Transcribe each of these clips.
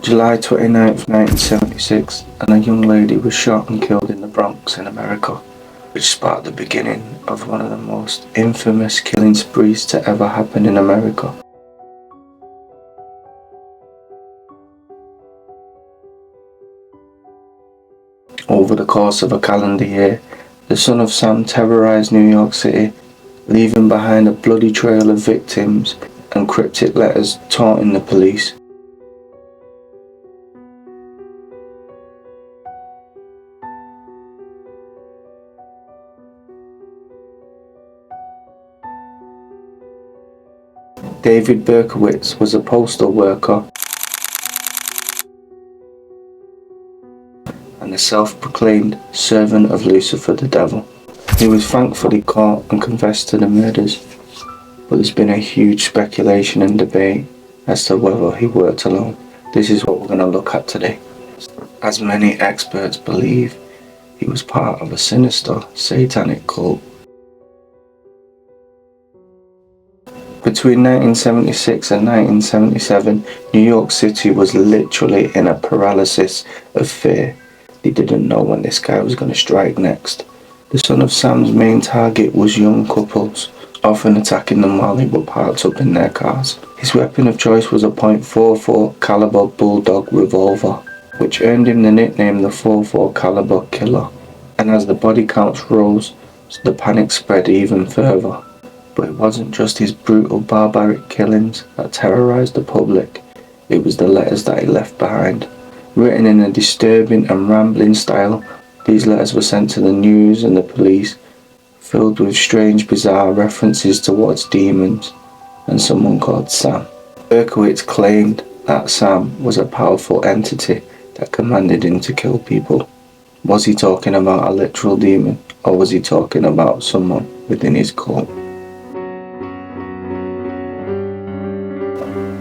July 29th, 1976, and a young lady was shot and killed in the Bronx in America, which sparked the beginning of one of the most infamous killing sprees to ever happen in America. Over the course of a calendar year, the son of Sam terrorized New York City, leaving behind a bloody trail of victims and cryptic letters taunting the police. David Berkowitz was a postal worker and a self-proclaimed servant of Lucifer the Devil. He was thankfully caught and confessed to the murders, but there's been a huge speculation and debate as to whether he worked alone. This is what we're going to look at today. As many experts believe, he was part of a sinister satanic cult. Between 1976 and 1977, New York City was literally in a paralysis of fear. They didn't know when this guy was going to strike next. The son of Sam's main target was young couples, often attacking them while they were parked up in their cars. His weapon of choice was a .44 caliber bulldog revolver, which earned him the nickname the .44 caliber killer. And as the body counts rose, the panic spread even further. But it wasn't just his brutal, barbaric killings that terrorized the public. It was the letters that he left behind. Written in a disturbing and rambling style, these letters were sent to the news and the police, filled with strange, bizarre references towards demons and someone called Sam. Berkowitz claimed that Sam was a powerful entity that commanded him to kill people. Was he talking about a literal demon, or was he talking about someone within his cult?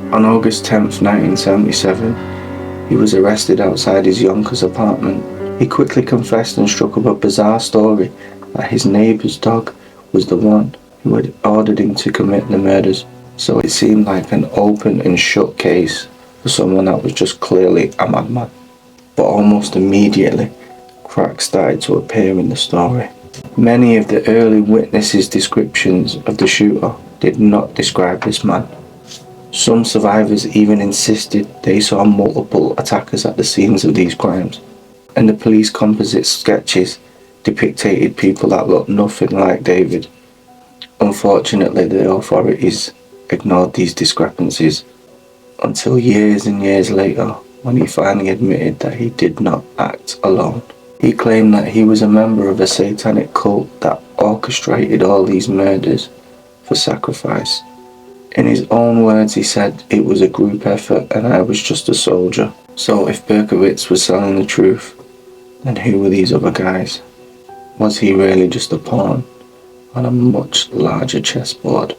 On August 10th, 1977, he was arrested outside his Yonkers apartment. He quickly confessed and struck up a bizarre story that his neighbour's dog was the one who had ordered him to commit the murders. So it seemed like an open and shut case for someone that was just clearly a madman. But almost immediately, cracks started to appear in the story. Many of the early witnesses' descriptions of the shooter did not describe this man. Some survivors even insisted they saw multiple attackers at the scenes of these crimes, and the police composite sketches depicted people that looked nothing like David. Unfortunately, the authorities ignored these discrepancies until years and years later, when he finally admitted that he did not act alone. He claimed that he was a member of a satanic cult that orchestrated all these murders for sacrifice. In his own words, he said, "It was a group effort and I was just a soldier." So if Berkowitz was telling the truth, then who were these other guys? Was he really just a pawn on a much larger chessboard?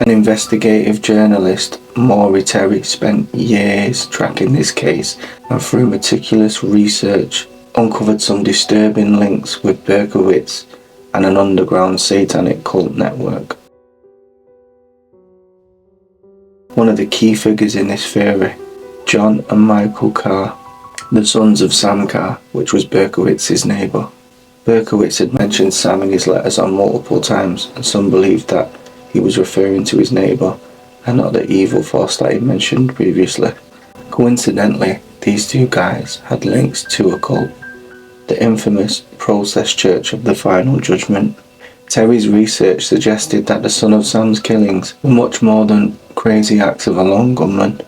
An investigative journalist, Maury Terry, spent years tracking this case and through meticulous research uncovered some disturbing links with Berkowitz and an underground satanic cult network. One of the key figures in this theory, John and Michael Carr, the sons of Sam Carr, which was Berkowitz's neighbour. Berkowitz had mentioned Sam in his letters on multiple times, and some believed that he was referring to his neighbour and not the evil force that he mentioned previously. Coincidentally, these two guys had links to a cult, the infamous Process Church of the Final Judgment. Terry's research suggested that the son of Sam's killings were much more than crazy acts of a lone gunman.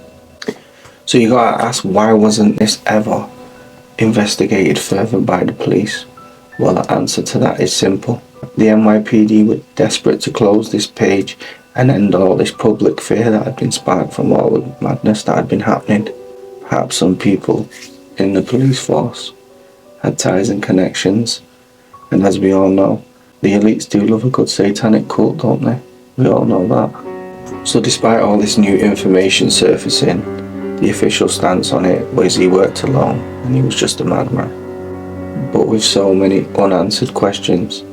So you gotta ask, why wasn't this ever investigated further by the police? Well, the answer to that is simple. The NYPD were desperate to close this page and end all this public fear that had been sparked from all the madness that had been happening. Perhaps some people in the police force had ties and connections, and as we all know, the elites do love a good satanic cult, don't they? We all know that. So despite all this new information surfacing, the official stance on it was he worked alone and he was just a madman. But with so many unanswered questions,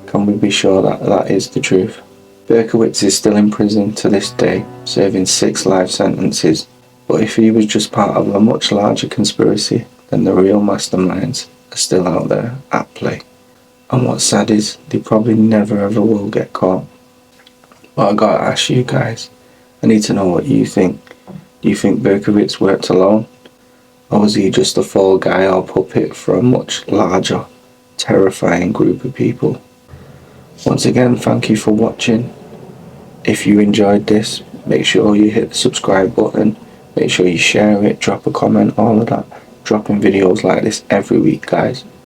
can we be sure that that is the truth? Berkowitz is still in prison to this day, serving 6 life sentences, But if he was just part of a much larger conspiracy, then the real masterminds are still out there at play. And what's sad is they probably never ever will get caught. But I gotta ask you guys, I need to know what you think. Do you think Berkowitz worked alone? Or was he just a fall guy or puppet for a much larger, terrifying group of people? Once again, thank you for watching. If you enjoyed this, make sure you hit the subscribe button. Make sure you share it, drop a comment, all of that. Dropping videos like this every week, guys.